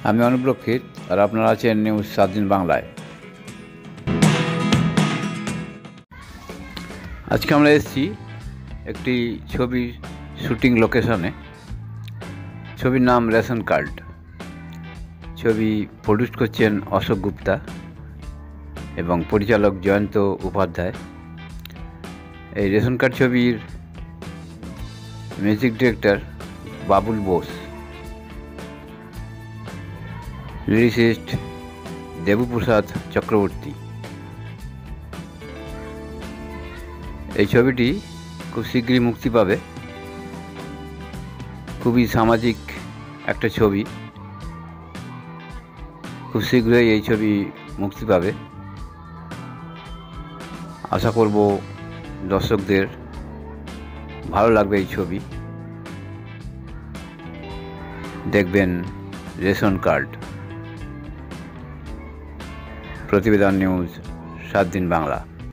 আমি অনুপ্রক্ষিত আর আপনারা আছেন নিউজ 7 দিন বাংলায়। আজকে আমরা এসেছি একটি ছবির শুটিং লোকেশনে। ছবির নাম রেশন কার্ড। ছবি প্রডিউস করছেন অশোক গুপ্তা এবং পরিচালক জয়ন্ত উপাধ্যায়। এই রেশন কার্ড ছবির music director Babul Bose, lyricist Debprasad Chakraborty. এই ছবিটি খুব শীঘ্রই মুক্তি পাবে। খুবই সামাজিক একটা ছবি। খুব শীঘ্রই এই ছবি মুক্তি পাবে। আশা করব দর্শকদের ভালো লাগবে এই ছবি। দেখবেন রেশন কার্ড। প্রতিবেদন নিউজ 7 দিন বাংলা।